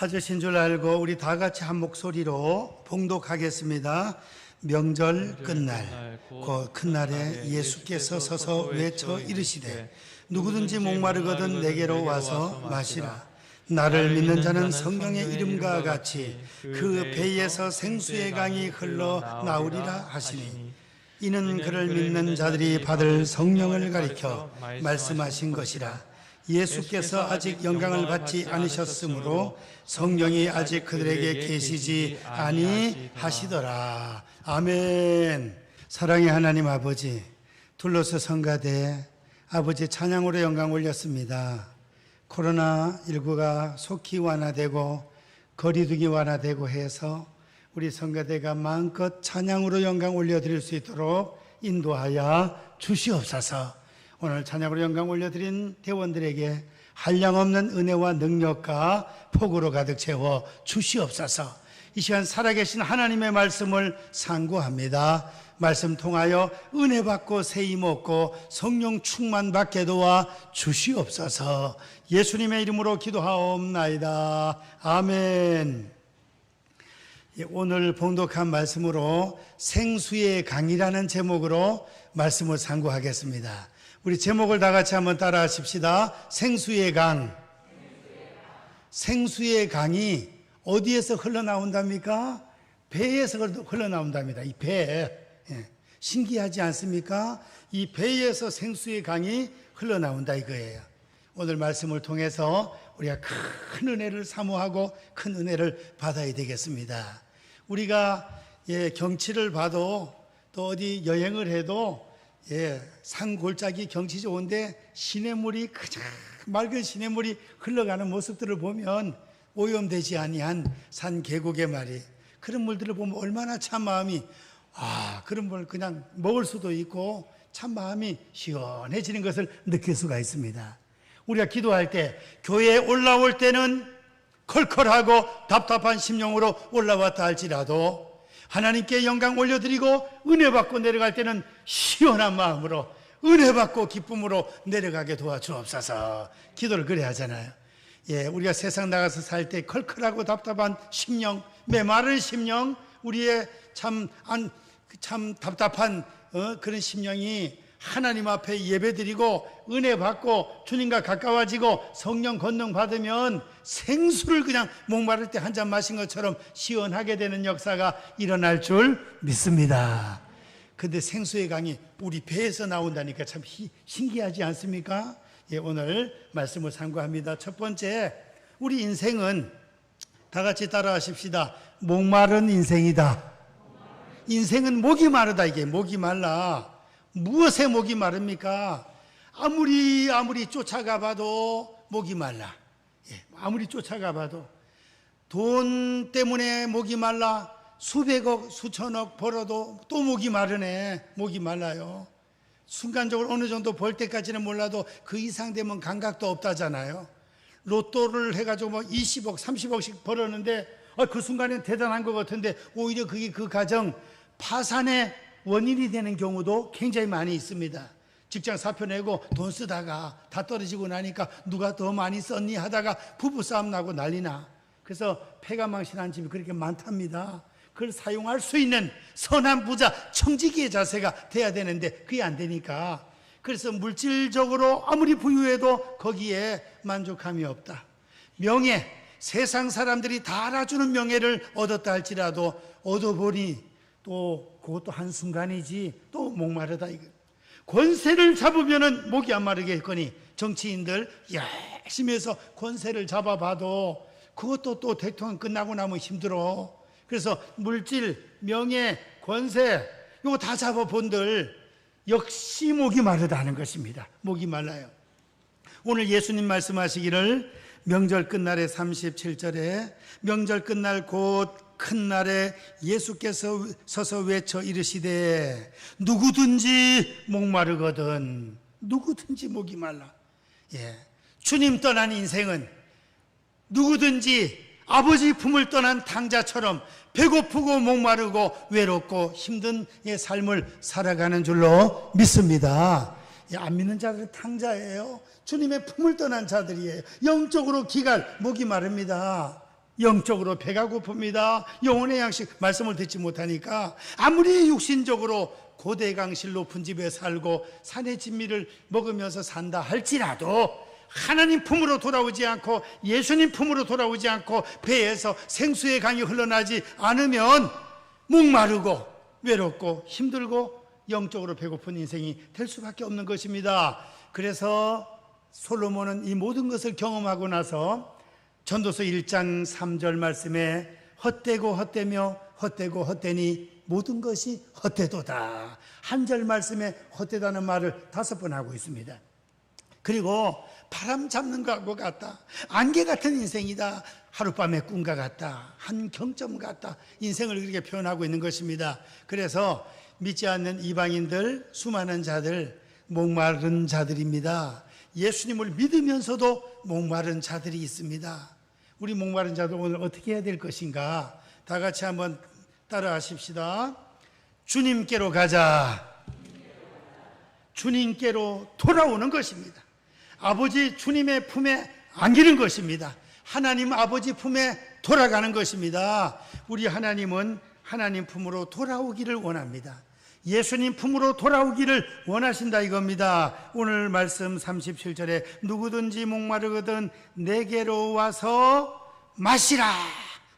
찾으신 줄 알고 우리 다 같이 한 목소리로 봉독하겠습니다. 명절 끝날 그 큰날에 예수께서 서서 외쳐 이르시되 누구든지 목마르거든 내게로 와서 마시라. 나를 믿는 자는 성경의 이름과 같이 그 배에서 생수의 강이 흘러 나오리라 하시니 이는 그를 믿는 자들이 받을 성령을 가리켜 말씀하신 것이라. 예수께서 아직 영광을 받지 않으셨으므로 성령이 아직 그들에게 계시지 아니하시더라. 아멘. 사랑의 하나님 아버지, 둘러서 성가대 아버지 찬양으로 영광 올렸습니다. 코로나19가 속히 완화되고 거리두기 완화되고 해서 우리 성가대가 마음껏 찬양으로 영광 올려드릴 수 있도록 인도하여 주시옵소서. 오늘 찬양으로 영광 올려드린 대원들에게 한량없는 은혜와 능력과 복으로 가득 채워 주시옵소서. 이 시간 살아계신 하나님의 말씀을 상고합니다. 말씀 통하여 은혜 받고 세임 얻고 성령 충만 받게 도와 주시옵소서. 예수님의 이름으로 기도하옵나이다. 아멘. 오늘 봉독한 말씀으로 생수의 강이라는 제목으로 말씀을 상고하겠습니다. 우리 제목을 다 같이 한번 따라 하십시다. 생수의 강. 생수의 강이 어디에서 흘러나온답니까? 배에서 흘러나온답니다. 이 배. 신기하지 않습니까? 이 배에서 생수의 강이 흘러나온다 이거예요. 오늘 말씀을 통해서 우리가 큰 은혜를 사모하고 큰 은혜를 받아야 되겠습니다. 우리가 경치를 봐도 또 어디 여행을 해도 산 골짜기 경치 좋은데 시냇물이 그냥 맑은 시냇물이 흘러가는 모습들을 보면 오염되지 아니한 산 계곡의 말이 그런 물들을 보면 얼마나 참 마음이 그런 물 그냥 먹을 수도 있고 참 마음이 시원해지는 것을 느낄 수가 있습니다. 우리가 기도할 때 교회에 올라올 때는 컬컬하고 답답한 심령으로 올라왔다 할지라도 하나님께 영광 올려드리고 은혜 받고 내려갈 때는 시원한 마음으로 은혜 받고 기쁨으로 내려가게 도와주옵소서. 기도를 그래 하잖아요. 우리가 세상 나가서 살 때 컬컬하고 답답한 심령, 메마른 심령, 우리의 참 답답한 그런 심령이 하나님 앞에 예배드리고 은혜 받고 주님과 가까워지고 성령 권능 받으면 생수를 그냥 목마를 때 한 잔 마신 것처럼 시원하게 되는 역사가 일어날 줄 믿습니다. 근데 생수의 강이 우리 배에서 나온다니까 참 신기하지 않습니까? 오늘 말씀을 상고합니다. 첫 번째, 우리 인생은 다 같이 따라 하십시다. 목마른 인생이다. 인생은 목이 마르다. 이게 목이 말라. 무엇에 목이 마릅니까? 아무리 쫓아가 봐도 목이 말라. 아무리 쫓아가 봐도 돈 때문에 목이 말라. 수백억 수천억 벌어도 또 목이 마르네. 목이 말라요. 순간적으로 어느 정도 벌 때까지는 몰라도 그 이상 되면 감각도 없다잖아요. 로또를 해가지고 뭐 20억 30억씩 벌었는데 그 순간엔 대단한 것 같은데 오히려 그게 그 가정 파산의 원인이 되는 경우도 굉장히 많이 있습니다. 직장 사표 내고 돈 쓰다가 다 떨어지고 나니까 누가 더 많이 썼니 하다가 부부싸움 나고 난리나. 그래서 폐가망신한 집이 그렇게 많답니다. 그걸 사용할 수 있는 선한 부자 청지기의 자세가 돼야 되는데 그게 안 되니까 그래서 물질적으로 아무리 부유해도 거기에 만족함이 없다. 명예, 세상 사람들이 다 알아주는 명예를 얻었다 할지라도 얻어보니 또 그것도 한순간이지 또 목마르다. 권세를 잡으면은 목이 안 마르겠거니 정치인들 열심히 해서 권세를 잡아봐도 그것도 또 대통령 끝나고 나면 힘들어. 그래서 물질, 명예, 권세 이거 다 잡아본들 역시 목이 마르다는 것입니다. 목이 말라요. 오늘 예수님 말씀하시기를 명절 끝날에 37절에 명절 끝날 곧 큰 날에 예수께서 서서 외쳐 이르시되 누구든지 목마르거든 누구든지 목이 말라. 주님 떠난 인생은 누구든지 아버지 품을 떠난 탕자처럼 배고프고 목마르고 외롭고 힘든 삶을 살아가는 줄로 믿습니다. 안 믿는 자들은 탕자예요. 주님의 품을 떠난 자들이에요. 영적으로 기갈 목이 마릅니다. 영적으로 배가 고픕니다. 영혼의 양식 말씀을 듣지 못하니까 아무리 육신적으로 고대강실 높은 집에 살고 산의 진미를 먹으면서 산다 할지라도 하나님 품으로 돌아오지 않고 예수님 품으로 돌아오지 않고 배에서 생수의 강이 흘러나지 않으면 목마르고 외롭고 힘들고 영적으로 배고픈 인생이 될 수밖에 없는 것입니다. 그래서 솔로몬은 이 모든 것을 경험하고 나서 전도서 1장 3절 말씀에 헛되고 헛되며 헛되고 헛되니 모든 것이 헛되도다. 한 절 말씀에 헛되다는 말을 5번 하고 있습니다. 그리고 바람 잡는 것과 같다. 안개 같은 인생이다. 하룻밤의 꿈과 같다. 한 경점 같다. 인생을 그렇게 표현하고 있는 것입니다. 그래서 믿지 않는 이방인들, 수많은 자들, 목마른 자들입니다. 예수님을 믿으면서도 목마른 자들이 있습니다. 우리 목마른 자들 오늘 어떻게 해야 될 것인가? 다 같이 한번 따라 하십시다. 주님께로 가자. 주님께로 돌아오는 것입니다. 아버지 주님의 품에 안기는 것입니다. 하나님 아버지 품에 돌아가는 것입니다. 우리 하나님은 하나님 품으로 돌아오기를 원합니다. 예수님 품으로 돌아오기를 원하신다 이겁니다. 오늘 말씀 37절에 누구든지 목마르거든 내게로 와서 마시라.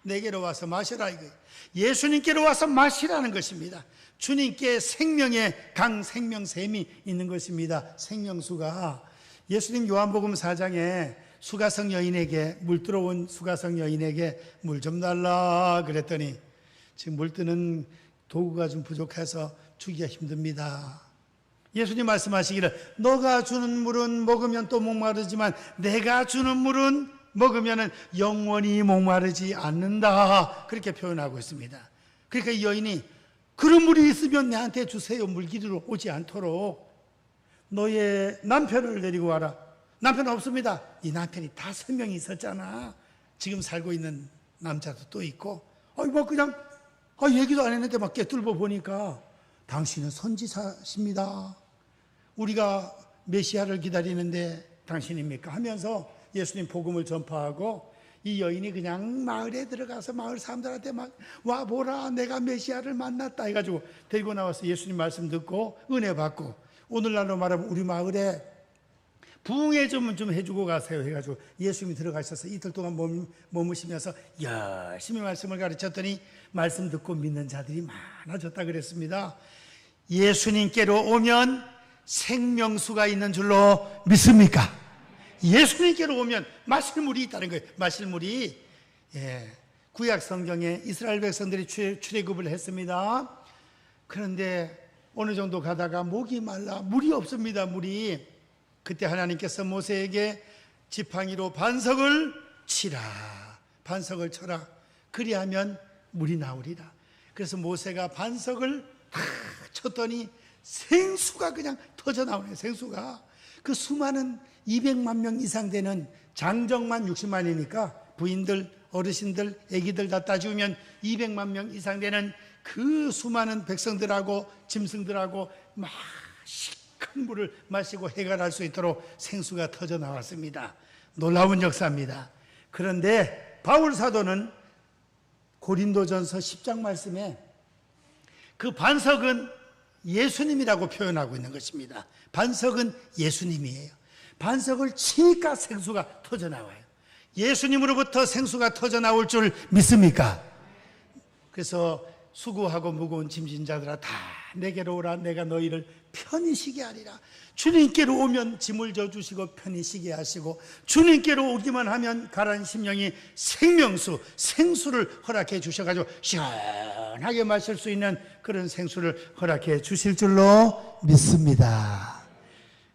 내게로 와서 마시라 이거예요. 예수님께로 와서 마시라는 것입니다. 주님께 생명의 강 생명샘이 있는 것입니다. 생명수가 예수님 요한복음 4장에 수가성 여인에게 물 들어온 수가성 여인에게 물 좀 달라 그랬더니 지금 물 뜨는 도구가 좀 부족해서 주기가 힘듭니다. 예수님 말씀하시기를 너가 주는 물은 먹으면 또 목마르지만 내가 주는 물은 먹으면 영원히 목마르지 않는다. 그렇게 표현하고 있습니다. 그러니까 이 여인이 그런 물이 있으면 내한테 주세요. 물기르러 오지 않도록 너의 남편을 데리고 와라. 남편 없습니다. 이 남편이 5명이 있었잖아. 지금 살고 있는 남자도 또 있고 뭐 그냥 얘기도 안 했는데 막 깨뚫고 보니까 당신은 선지자십니다. 우리가 메시아를 기다리는데 당신입니까? 하면서 예수님 복음을 전파하고 이 여인이 그냥 마을에 들어가서 마을 사람들한테 막 와보라 내가 메시아를 만났다 해가지고 데리고 나와서 예수님 말씀 듣고 은혜 받고 오늘날로 말하면 우리 마을에 부흥회 좀 해주고 가세요 해가지고 예수님이 들어가셔서 이틀 동안 머무시면서 열심히 말씀을 가르쳤더니 말씀 듣고 믿는 자들이 많아졌다 그랬습니다. 예수님께로 오면 생명수가 있는 줄로 믿습니까? 예수님께로 오면 마실 물이 있다는 거예요. 마실 물이 구약 성경에 이스라엘 백성들이 출애굽을 했습니다. 그런데 어느 정도 가다가 목이 말라 물이 없습니다. 물이. 그때 하나님께서 모세에게 지팡이로 반석을 치라. 반석을 쳐라. 그리하면 물이 나오리라. 그래서 모세가 반석을 다 쳤더니 생수가 그냥 터져 나오네요. 생수가. 그 수많은 200만 명 이상 되는 장정만 60만이니까 부인들, 어르신들, 아기들 다 따지면 200만 명 이상 되는 그 수많은 백성들하고 짐승들하고 막 시큰 물을 마시고 해결할 수 있도록 생수가 터져 나왔습니다. 놀라운 역사입니다. 그런데 바울 사도는 고린도전서 10장 말씀에 그 반석은 예수님이라고 표현하고 있는 것입니다. 반석은 예수님이에요. 반석을 치니까 생수가 터져 나와요. 예수님으로부터 생수가 터져 나올 줄 믿습니까? 그래서 수고하고 무거운 짐진 자들아 다 내게로 오라. 내가 너희를 편히 쉬게 하리라. 주님께로 오면 짐을 져주시고 편히 쉬게 하시고 주님께로 오기만 하면 가라앉은 심령이 생명수, 생수를 허락해 주셔가지고 시원하게 마실 수 있는 그런 생수를 허락해 주실 줄로 믿습니다.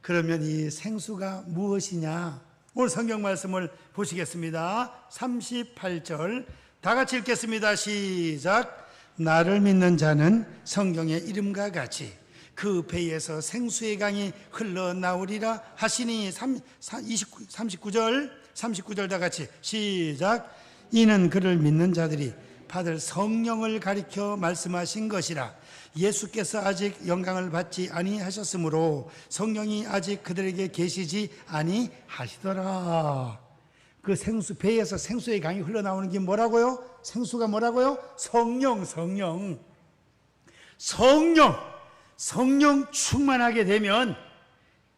그러면 이 생수가 무엇이냐? 오늘 성경 말씀을 보시겠습니다. 38절 다 같이 읽겠습니다. 시작. 나를 믿는 자는 성경의 이름과 같이 그 배에서 생수의 강이 흘러나오리라 하시니 39절 다 같이 시작. 이는 그를 믿는 자들이 받을 성령을 가리켜 말씀하신 것이라. 예수께서 아직 영광을 받지 아니하셨으므로 성령이 아직 그들에게 계시지 아니하시더라. 그 생수, 배에서 생수의 강이 흘러나오는 게 뭐라고요? 생수가 뭐라고요? 성령. 성령 충만하게 되면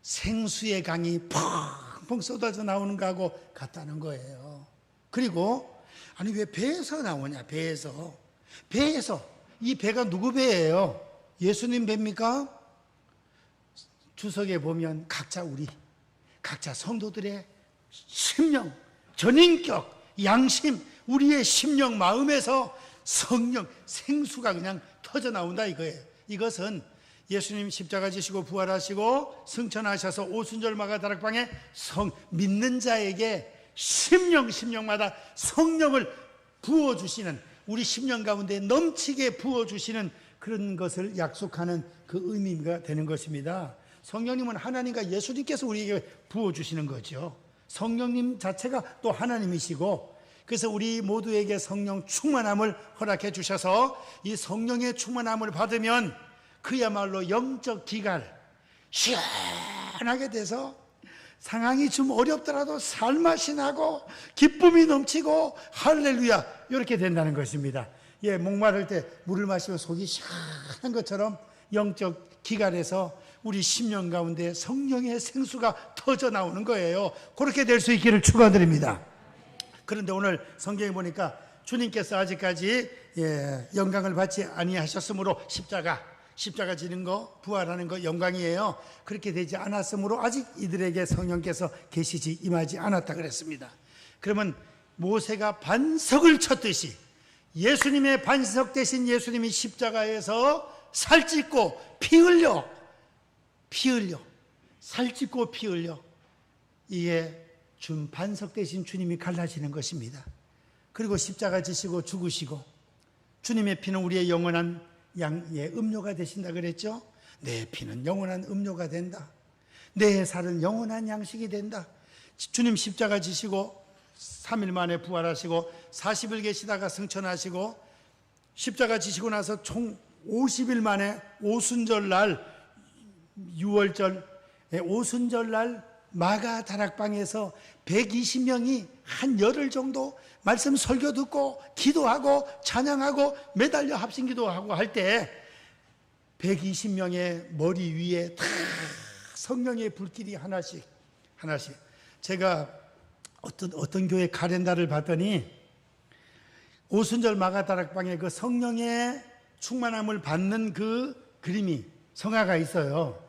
생수의 강이 펑펑 쏟아져 나오는 거하고 같다는 거예요. 그리고 아니 왜 배에서 나오냐? 배에서 이 배가 누구 배예요? 예수님 배입니까? 주석에 보면 각자 성도들의 심령, 전인격, 양심, 우리의 심령, 마음에서 성령, 생수가 그냥 터져 나온다 이거예요. 이것은 예수님 십자가 지시고 부활하시고 승천하셔서 오순절 마가다락방에 믿는 자에게 심령마다 성령을 부어주시는, 우리 심령 가운데 넘치게 부어주시는 그런 것을 약속하는 그 의미가 되는 것입니다. 성령님은 하나님과 예수님께서 우리에게 부어주시는 거죠. 성령님 자체가 또 하나님이시고, 그래서 우리 모두에게 성령 충만함을 허락해 주셔서 이 성령의 충만함을 받으면 그야말로 영적 기갈, 시원하게 돼서 상황이 좀 어렵더라도 살맛이 나고 기쁨이 넘치고 할렐루야 이렇게 된다는 것입니다. 예, 목마를 때 물을 마시면 속이 시원한 것처럼 영적 기갈에서 우리 심령 가운데 성령의 생수가 터져 나오는 거예요. 그렇게 될 수 있기를 축원드립니다. 그런데 오늘 성경에 보니까 주님께서 아직까지 영광을 받지 아니하셨으므로 십자가 지는 거, 부활하는 거 영광이에요. 그렇게 되지 않았으므로 아직 이들에게 성령께서 계시지 임하지 않았다 그랬습니다. 그러면 모세가 반석을 쳤듯이 예수님의 반석 대신 예수님이 십자가에서 살찢고 피 흘려 살찢고 피 흘려 이게 준 반석 대신 주님이 갈라지는 것입니다. 그리고 십자가 지시고 죽으시고 주님의 피는 우리의 영원한 양의 음료가 되신다 그랬죠. 내 피는 영원한 음료가 된다. 내 살은 영원한 양식이 된다. 주님 십자가 지시고 3일 만에 부활하시고 40일 계시다가 승천하시고 십자가 지시고 나서 총 50일 만에 오순절날 6월절 오순절날 마가 다락방에서 120명이 한 열흘 정도 말씀 설교 듣고 기도하고 찬양하고 매달려 합심 기도하고 할 때 120명의 머리 위에 다 성령의 불길이 하나씩 제가 어떤 교회 카렌다를 봤더니 오순절 마가 다락방에 그 성령의 충만함을 받는 그 그림이 성화가 있어요.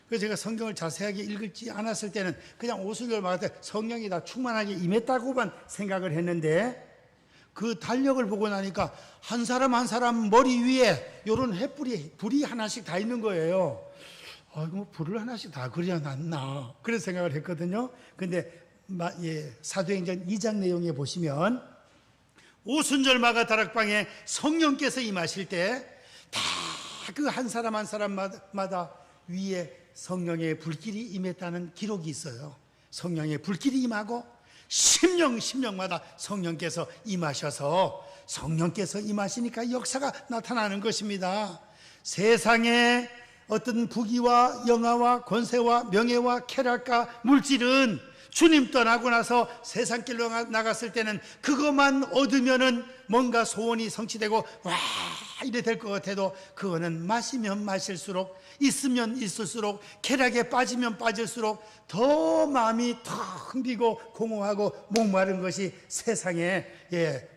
그래서 제가 성경을 자세하게 읽지 않았을 때는 그냥 오순절 마가 때 성령이 다 충만하게 임했다고만 생각을 했는데 그 달력을 보고 나니까 한 사람 한 사람 머리 위에 이런 불이 하나씩 다 있는 거예요. 뭐 불을 하나씩 다 그려놨나 그런 생각을 했거든요. 근데 사도행전 2장 내용에 보시면 오순절 마가 다락방에 성령께서 임하실 때 다 그 한 사람 한 사람마다 위에 성령의 불길이 임했다는 기록이 있어요. 성령의 불길이 임하고 심령마다 성령께서 임하셔서 성령께서 임하시니까 역사가 나타나는 것입니다. 세상의 어떤 부귀와 영화와 권세와 명예와 쾌락과 물질은 주님 떠나고 나서 세상길로 나갔을 때는 그것만 얻으면은 뭔가 소원이 성취되고 와 이래 될 것 같아도 그거는 마시면 마실수록 있으면 있을수록 쾌락에 빠지면 빠질수록 더 마음이 텅 비고 공허하고 목마른 것이 세상의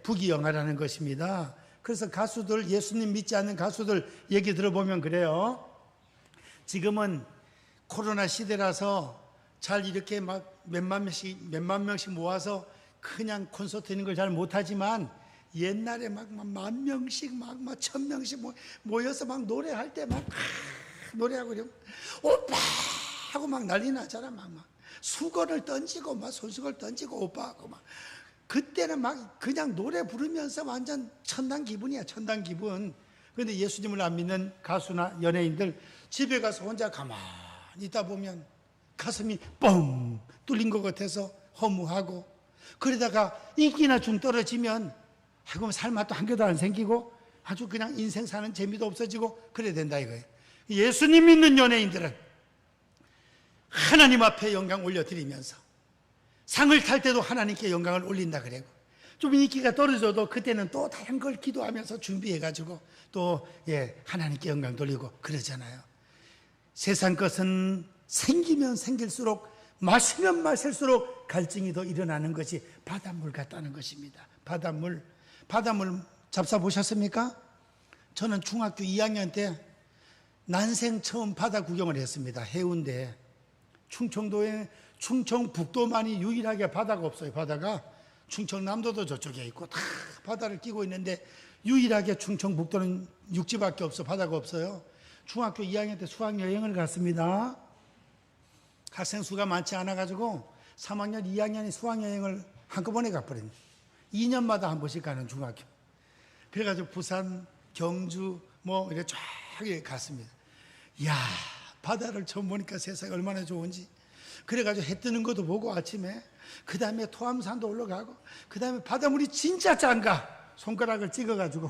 부귀영화라는 것입니다. 그래서 가수들, 예수님 믿지 않는 가수들 얘기 들어보면 그래요. 지금은 코로나 시대라서 잘 이렇게 막 몇만 명씩 모아서 그냥 콘서트 있는 걸 잘 못하지만 옛날에 막 10,000명씩 막 1,000명씩 모여서 막 노래할 때 막 노래하고 이러면 오빠 하고 막 난리 나잖아. 막 수건을 던지고 막 손수건을 던지고 오빠하고 막 그때는 막 그냥 노래 부르면서 완전 천당 기분이야. 천당 기분. 그런데 예수님을 안 믿는 가수나 연예인들 집에 가서 혼자 가만히 있다 보면 가슴이 뻥 뚫린 것 같아서 허무하고 그러다가 인기나 중 떨어지면 아이고 살맛도 한 개도 안 생기고 아주 그냥 인생 사는 재미도 없어지고 그래야 된다 이거예요. 예수님 믿는 연예인들은 하나님 앞에 영광 올려드리면서 상을 탈 때도 하나님께 영광을 올린다 그래고, 좀 인기가 떨어져도 그때는 또 다른 걸 기도하면서 준비해가지고 또 하나님께 영광 돌리고 그러잖아요. 세상 것은 생기면 생길수록, 마시면 마실수록 갈증이 더 일어나는 것이 바닷물 같다는 것입니다. 바닷물 잡사 보셨습니까? 저는 중학교 2학년 때 난생 처음 바다 구경을 했습니다. 해운대. 충청도에, 충청북도만이 유일하게 바다가 없어요. 바다가 충청남도도 저쪽에 있고 다 바다를 끼고 있는데 유일하게 충청북도는 육지밖에 없어. 바다가 없어요. 중학교 2학년 때 수학여행을 갔습니다. 학생 수가 많지 않아가지고 3학년, 2학년이 수학여행을 한꺼번에 가버렸네. 2년마다 한 번씩 가는 중학교. 그래가지고 부산, 경주 이렇게 쫙 갔습니다. 이야, 바다를 처음 보니까 세상이 얼마나 좋은지. 그래가지고 해 뜨는 것도 보고 아침에, 그 다음에 토암산도 올라가고, 그 다음에 바닷물이 진짜 짠가 손가락을 찍어가지고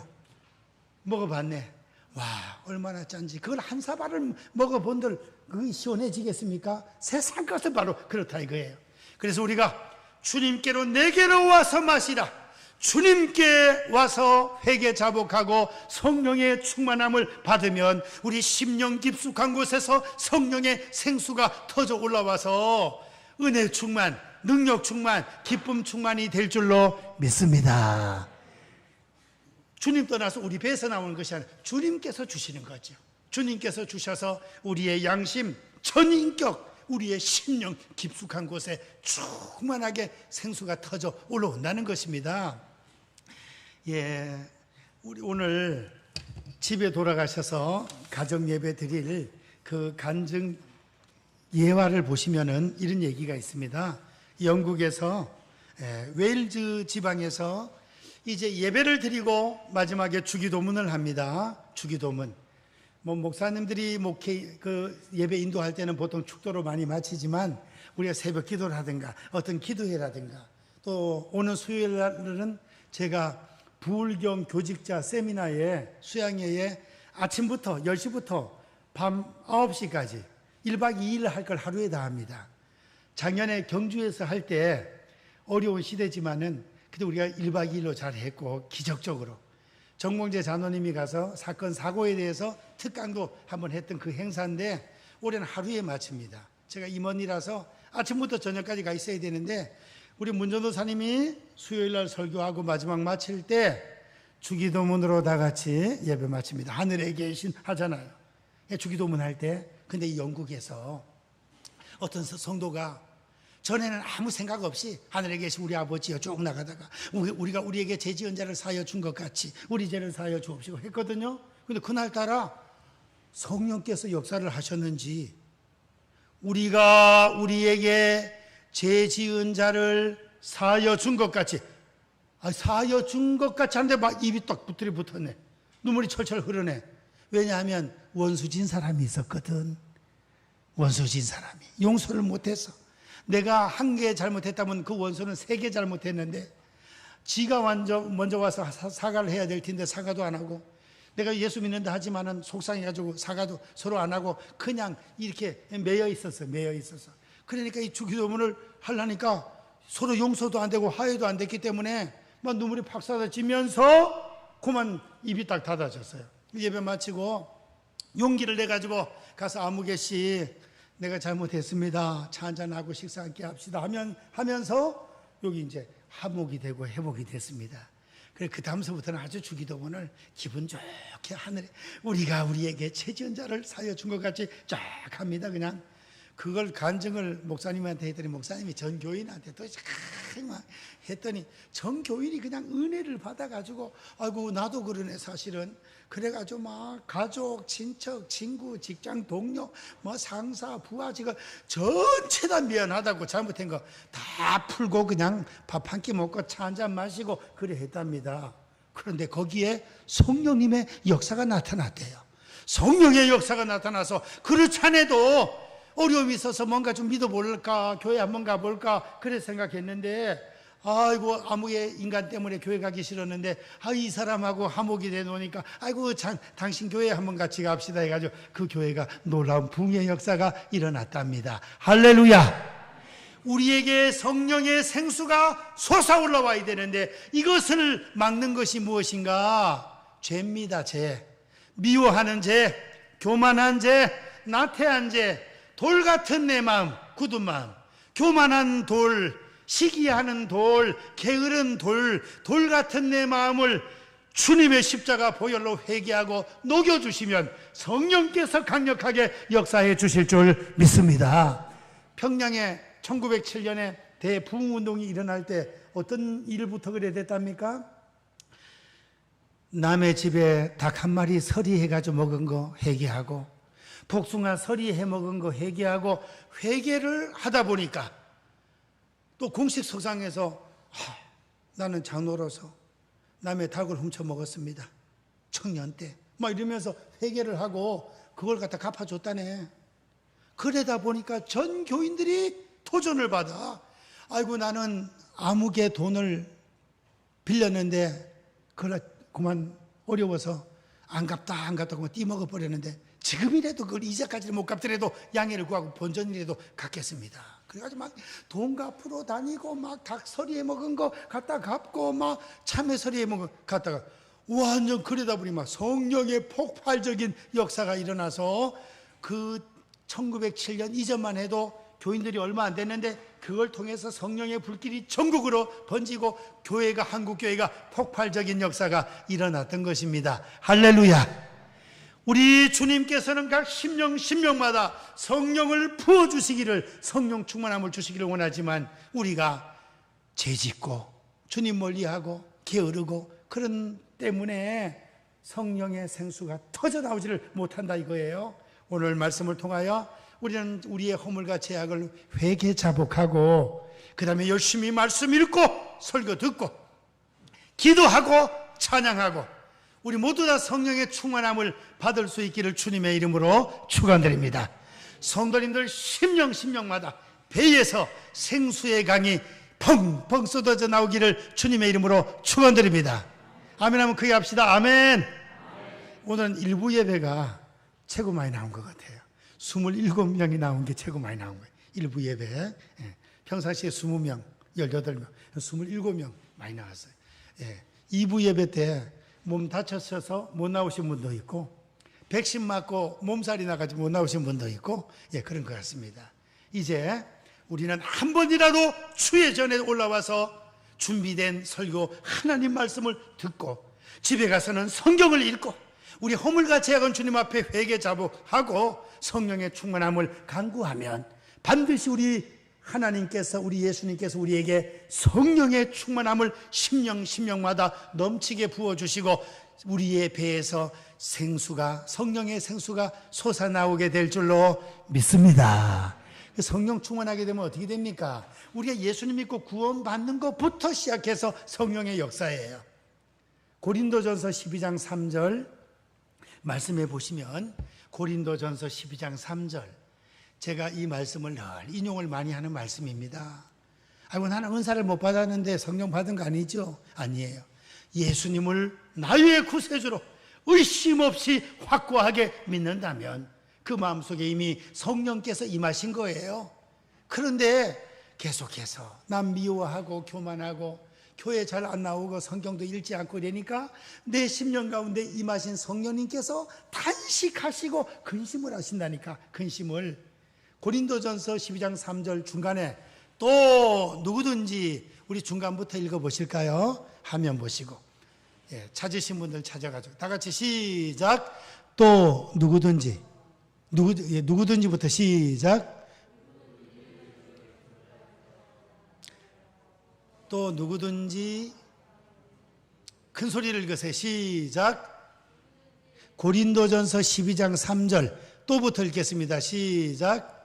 먹어봤네. 와, 얼마나 짠지. 그걸 한 사발을 먹어본들 그게 시원해지겠습니까? 세상 것은 바로 그렇다 이거예요. 그래서 우리가 주님께로 내게로 와서 마시라, 주님께 와서 회개 자복하고 성령의 충만함을 받으면 우리 심령 깊숙한 곳에서 성령의 생수가 터져 올라와서 은혜 충만, 능력 충만, 기쁨 충만이 될 줄로 믿습니다. 주님 떠나서 우리 배에서 나오는 것이 아니라 주님께서 주시는 거죠. 주님께서 주셔서 우리의 양심, 전인격, 우리의 심령 깊숙한 곳에 충만하게 생수가 터져 올라온다는 것입니다. 우리 오늘 집에 돌아가셔서 가정 예배 드릴 그 간증 예화를 보시면은 이런 얘기가 있습니다. 영국에서 웨일즈 지방에서 이제 예배를 드리고 마지막에 주기도문을 합니다. 주기도문. 목사님들이 예배 인도할 때는 보통 축도로 많이 마치지만 우리가 새벽 기도를 하든가 어떤 기도회라든가, 또 오는 수요일 날은 제가 부울경 교직자 세미나에 수양회에 아침부터 10시부터 밤 9시까지 1박 2일 할 걸 하루에 다 합니다. 작년에 경주에서 할 때 어려운 시대지만은 그때 우리가 1박 2일로 잘 했고, 기적적으로 정봉재 장로님이 가서 사건 사고에 대해서 특강도 한번 했던 그 행사인데 올해는 하루에 마칩니다. 제가 임원이라서 아침부터 저녁까지 가 있어야 되는데 우리 문전도사님이 수요일 날 설교하고 마지막 마칠 때 주기도문으로 다 같이 예배 마칩니다. 하늘에 계신 하잖아요. 주기도문 할 때. 근데 이 영국에서 어떤 성도가 전에는 아무 생각 없이 하늘에 계신 우리 아버지여 쭉 나가다가 우리가 우리에게 죄 지은 자를 사하여 준 것 같이 우리 죄를 사하여 주옵시고 했거든요. 근데 그날따라 성령께서 역사를 하셨는지 우리가 우리에게 죄 지은 자를 사하여 준 것 같이, 사하여 준 것 같이 하는데 막 입이 딱 붙들이 붙었네. 눈물이 철철 흐르네. 왜냐하면 원수진 사람이 있었거든. 원수진 사람이 용서를 못해서, 내가 한 개 잘못했다면 그 원수는 3개 잘못했는데 지가 먼저 와서 사과를 해야 될 텐데 사과도 안 하고, 내가 예수 믿는다 하지만은 속상해가지고 사과도 서로 안 하고 그냥 이렇게 매여 있었어. 그러니까 이 주기도문을 하려니까 서로 용서도 안 되고 화해도 안 됐기 때문에 막 눈물이 팍 쏟아지면서 그만 입이 딱 닫아졌어요. 예배 마치고 용기를 내가지고 가서 아무개씨 내가 잘못했습니다. 차 한잔하고 식사 함께 합시다 하면서 여기 이제 화목이 되고 회복이 됐습니다. 그래 그 다음서부터는 아주 주기도문을 기분 좋게 하늘에 우리가 우리에게 죄 지은 자를 사하여 준 것 같이 쫙 합니다. 그냥 그걸 간증을 목사님한테 했더니 목사님이 전 교인한테 또 했더니 전 교인이 그냥 은혜를 받아가지고 아이고 나도 그러네 사실은. 그래가지고 막 가족, 친척, 친구, 직장 동료, 상사, 부하, 직원 전체 다 미안하다고 잘못한 거 다 풀고 그냥 밥 한 끼 먹고 차 한 잔 마시고 그래 했답니다. 그런데 거기에 성령님의 역사가 나타났대요. 성령의 역사가 나타나서 그렇지 않아도 어려움이 있어서 뭔가 좀 믿어볼까, 교회 한번 가볼까 그래 생각했는데 아이고 아무의 인간 때문에 교회 가기 싫었는데 이 사람하고 화목이 되놓으니까 아이고 당신 교회 한번 같이 갑시다 해가지고 그 교회가 놀라운 붕의 역사가 일어났답니다. 할렐루야. 우리에게 성령의 생수가 솟아올라와야 되는데 이것을 막는 것이 무엇인가? 죄입니다. 죄. 미워하는 죄, 교만한 죄, 나태한 죄, 돌 같은 내 마음, 굳은 마음, 교만한 돌, 시기하는 돌, 게으른 돌, 돌 같은 내 마음을 주님의 십자가 보혈로 회개하고 녹여주시면 성령께서 강력하게 역사해 주실 줄 믿습니다. 평양에 1907년에 대부흥운동이 일어날 때 어떤 일부터 그래 됐답니까? 남의 집에 닭 한 마리 서리해가지고 먹은 거 회개하고, 복숭아 서리해 먹은 거 회개하고, 회개를 하다 보니까 또 공식 석상에서 나는 장로로서 남의 닭을 훔쳐 먹었습니다. 청년 때. 막 이러면서 회개를 하고 그걸 갖다 갚아줬다네. 그러다 보니까 전 교인들이 도전을 받아. 아이고 나는 아무개 돈을 빌렸는데 그만 어려워서 안 갚다 그만 띠먹어 버렸는데 지금이라도 그걸 이자까지는 못 갚더라도 양해를 구하고 본전이라도 갚겠습니다. 그래가지고 막 돈 갚으러 다니고 막 닭 서리해 먹은 거 갖다 갚고 막 참외 서리해 먹은 거 갖다가 완전 그러다 보니 막 성령의 폭발적인 역사가 일어나서 그 1907년 이전만 해도 교인들이 얼마 안 됐는데 그걸 통해서 성령의 불길이 전국으로 번지고 교회가, 한국교회가 폭발적인 역사가 일어났던 것입니다. 할렐루야. 우리 주님께서는 각 심령마다 성령을 부어주시기를, 성령 충만함을 주시기를 원하지만 우리가 죄짓고 주님 멀리하고 게으르고 그런 때문에 성령의 생수가 터져나오지를 못한다 이거예요. 오늘 말씀을 통하여 우리는 우리의 허물과 죄악을 회개 자복하고 그 다음에 열심히 말씀 읽고 설교 듣고 기도하고 찬양하고 우리 모두 다 성령의 충만함을 받을 수 있기를 주님의 이름으로 축원드립니다. 성도님들 심령마다 배에서 생수의 강이 펑펑 쏟아져 나오기를 주님의 이름으로 축원드립니다. 아멘 하면 크게 합시다. 아멘. 오늘은 일부 예배가 최고 많이 나온 것 같아요. 27명이 나온 게 최고 많이 나온 거예요. 일부 예배. 평상시에 20명, 18명, 27명 많이 나왔어요. 2부 예배 때 몸 다쳐서 못 나오신 분도 있고, 백신 맞고 몸살이 나가지고 못 나오신 분도 있고, 그런 것 같습니다. 이제 우리는 한 번이라도 주의 전에 올라와서 준비된 설교 하나님 말씀을 듣고 집에 가서는 성경을 읽고 우리 허물과 죄악은 주님 앞에 회개 자복하고 성령의 충만함을 간구하면 반드시 우리 하나님께서, 우리 예수님께서 우리에게 성령의 충만함을 심령마다 넘치게 부어주시고 우리의 배에서 생수가, 성령의 생수가 솟아나오게 될 줄로 믿습니다. 성령 충만하게 되면 어떻게 됩니까? 우리가 예수님 믿고 구원받는 것부터 시작해서 성령의 역사예요. 고린도전서 12장 3절 말씀해 보시면, 고린도전서 12장 3절, 제가 이 말씀을 늘 인용을 많이 하는 말씀입니다. 아이고 나는 은사를 못 받았는데 성령 받은 거 아니죠? 아니에요. 예수님을 나의 구세주로 의심 없이 확고하게 믿는다면 그 마음속에 이미 성령께서 임하신 거예요. 그런데 계속해서 남 미워하고 교만하고 교회 잘 안 나오고 성경도 읽지 않고 이러니까 내 심령 가운데 임하신 성령님께서 단식하시고 근심을 하신다니까. 근심을. 고린도전서 12장 3절 중간에 또 누구든지, 우리 중간부터 읽어보실까요? 화면 보시고, 찾으신 분들 찾아가지고 다 같이 시작. 또 누구든지, 누구든지부터 시작. 또 누구든지, 큰 소리를 읽으세요. 시작. 고린도전서 12장 3절 또부터 읽겠습니다. 시작.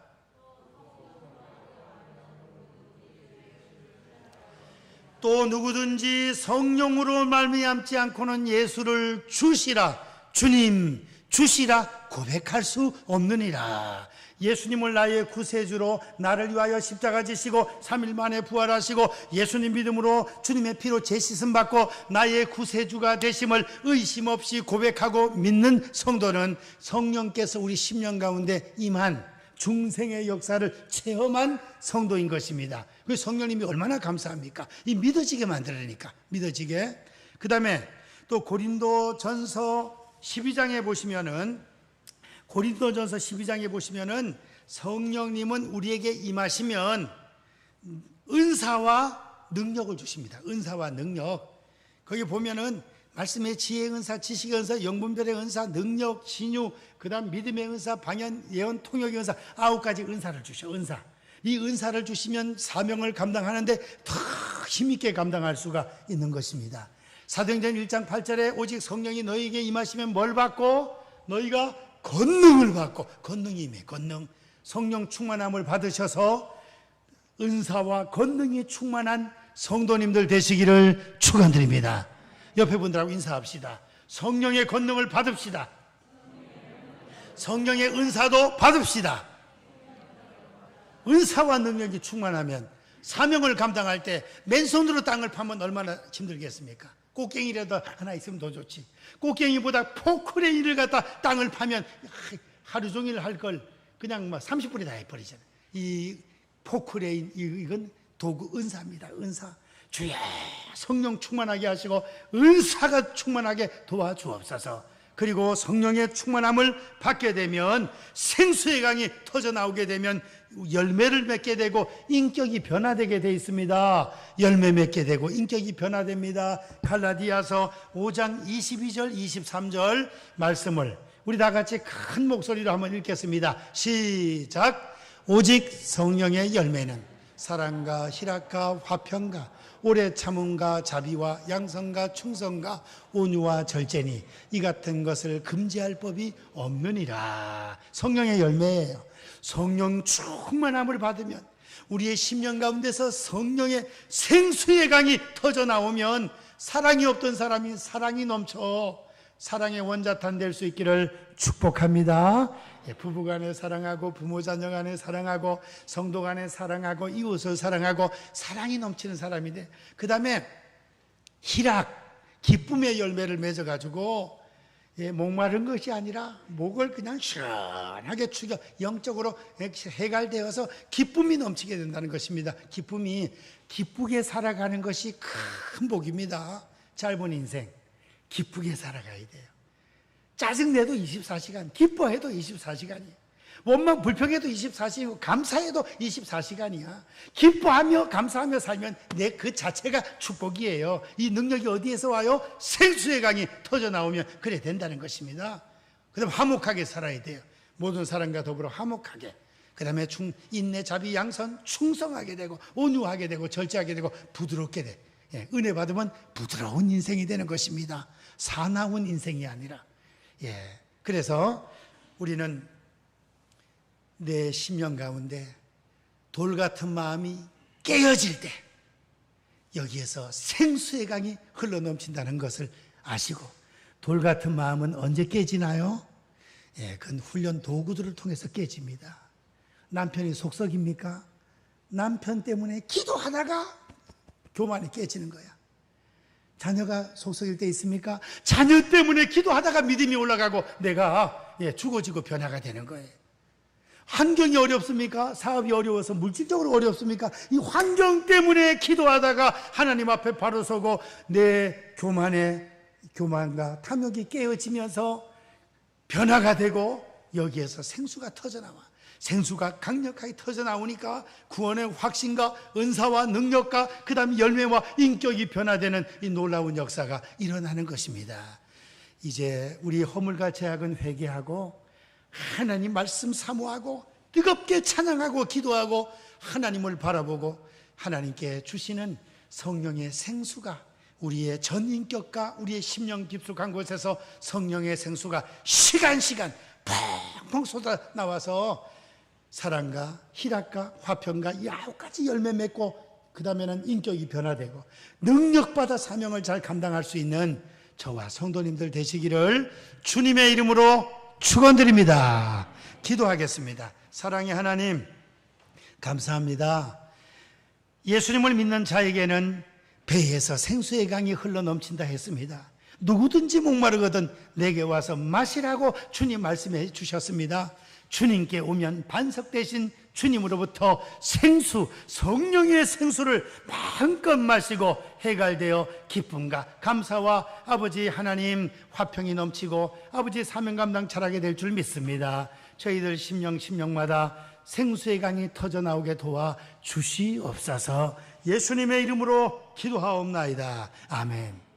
또 누구든지 성령으로 말미암지 않고는 예수를 주시라, 주님 주시라 고백할 수 없느니라. 예수님을 나의 구세주로 나를 위하여 십자가 지시고 3일 만에 부활하시고 예수님 믿음으로 주님의 피로 제씻음 받고 나의 구세주가 되심을 의심 없이 고백하고 믿는 성도는 성령께서 우리 심령 가운데 임한 중생의 역사를 체험한 성도인 것입니다. 그 성령님이 얼마나 감사합니까? 이 믿어지게 만들으니까, 믿어지게. 그 다음에 또 고린도전서 12장에 보시면은, 고린도전서 12장에 보시면은 성령님은 우리에게 임하시면 은사와 능력을 주십니다. 은사와 능력. 거기 보면은 말씀의 지혜의 은사, 지식의 은사, 영분별의 은사, 능력, 신유, 그 다음 믿음의 은사, 방언, 예언, 통역의 은사, 9가지 은사를 주셔. 은사. 이 은사를 주시면 사명을 감당하는데 더 힘있게 감당할 수가 있는 것입니다. 사도행전 1장 8절에 오직 성령이 너희에게 임하시면 뭘 받고? 너희가 권능을 받고. 권능이 임해. 권능. 성령 충만함을 받으셔서 은사와 권능이 충만한 성도님들 되시기를 축원드립니다. 옆에 분들하고 인사합시다. 성령의 권능을 받읍시다. 성령의 은사도 받읍시다. 은사와 능력이 충만하면 사명을 감당할 때 맨손으로 땅을 파면 얼마나 힘들겠습니까? 꽃갱이라도 하나 있으면 더 좋지. 꽃갱이보다 포크레인을 갖다 땅을 파면 하루 종일 할 걸 그냥 30분에 다 해버리잖아요. 이 포크레인, 이건 도구, 은사입니다. 은사. 주여 성령 충만하게 하시고 은사가 충만하게 도와주옵소서. 그리고 성령의 충만함을 받게 되면 생수의 강이 터져나오게 되면 열매를 맺게 되고 인격이 변화되게 되어 있습니다. 열매 맺게 되고 인격이 변화됩니다. 갈라디아서 5장 22절 23절 말씀을 우리 다 같이 큰 목소리로 한번 읽겠습니다. 시작. 오직 성령의 열매는 사랑과 희락과 화평과 오래 참음과 자비와 양성과 충성과 온유와 절제니 이 같은 것을 금지할 법이 없느니라. 성령의 열매예요. 성령 충만함을 받으면 우리의 심령 가운데서 성령의 생수의 강이 터져 나오면 사랑이 없던 사람이 사랑이 넘쳐 사랑의 원자탄 될 수 있기를 축복합니다. 부부간에 사랑하고 부모 자녀간에 사랑하고 성도 간에 사랑하고 이웃을 사랑하고 사랑이 넘치는 사람이 돼. 그 다음에 희락, 기쁨의 열매를 맺어가지고 목마른 것이 아니라 목을 그냥 시원하게 죽여 영적으로 해갈되어서 기쁨이 넘치게 된다는 것입니다. 기쁨이 기쁘게 살아가는 것이 큰 복입니다. 짧은 인생 기쁘게 살아가야 돼요. 짜증내도 24시간, 기뻐해도 24시간이에요. 원망 불평해도 24시간이고 감사해도 24시간이야. 기뻐하며 감사하며 살면 내 그 자체가 축복이에요. 이 능력이 어디에서 와요? 생수의 강이 터져 나오면 그래 된다는 것입니다. 그 다음에 화목하게 살아야 돼요. 모든 사람과 더불어 화목하게. 그 다음에 인내, 자비, 양선, 충성하게 되고 온유하게 되고 절제하게 되고 부드럽게 돼. 은혜 받으면 부드러운 인생이 되는 것입니다. 사나운 인생이 아니라. 그래서 우리는 내 심령 가운데 돌 같은 마음이 깨어질 때 여기에서 생수의 강이 흘러넘친다는 것을 아시고, 돌 같은 마음은 언제 깨지나요? 그건 훈련 도구들을 통해서 깨집니다. 남편이 속썩입니까? 남편 때문에 기도하다가 교만이 깨지는 거야. 자녀가 속썩일 때 있습니까? 자녀 때문에 기도하다가 믿음이 올라가고 내가 죽어지고 변화가 되는 거예요. 환경이 어렵습니까? 사업이 어려워서 물질적으로 어렵습니까? 이 환경 때문에 기도하다가 하나님 앞에 바로 서고 내 교만과 탐욕이 깨어지면서 변화가 되고 여기에서 생수가 터져나와. 생수가 강력하게 터져나오니까 구원의 확신과 은사와 능력과 그 다음에 열매와 인격이 변화되는 이 놀라운 역사가 일어나는 것입니다. 이제 우리 허물과 죄악은 회개하고 하나님 말씀 사모하고 뜨겁게 찬양하고 기도하고 하나님을 바라보고 하나님께 주시는 성령의 생수가 우리의 전 인격과 우리의 심령 깊숙한 곳에서 성령의 생수가 시간 펑펑 쏟아 나와서 사랑과 희락과 화평과 9가지 열매 맺고 그 다음에는 인격이 변화되고 능력받아 사명을 잘 감당할 수 있는 저와 성도님들 되시기를 주님의 이름으로 축원드립니다. 기도하겠습니다. 사랑의 하나님 감사합니다. 예수님을 믿는 자에게는 배에서 생수의 강이 흘러넘친다 했습니다. 누구든지 목마르거든 내게 와서 마시라고 주님 말씀해 주셨습니다. 주님께 오면 반석되신 주님으로부터 생수, 성령의 생수를 마음껏 마시고 해갈되어 기쁨과 감사와 아버지 하나님 화평이 넘치고 아버지 사명 감당 잘하게 될 줄 믿습니다. 저희들 심령마다 생수의 강이 터져 나오게 도와 주시옵소서. 예수님의 이름으로 기도하옵나이다. 아멘.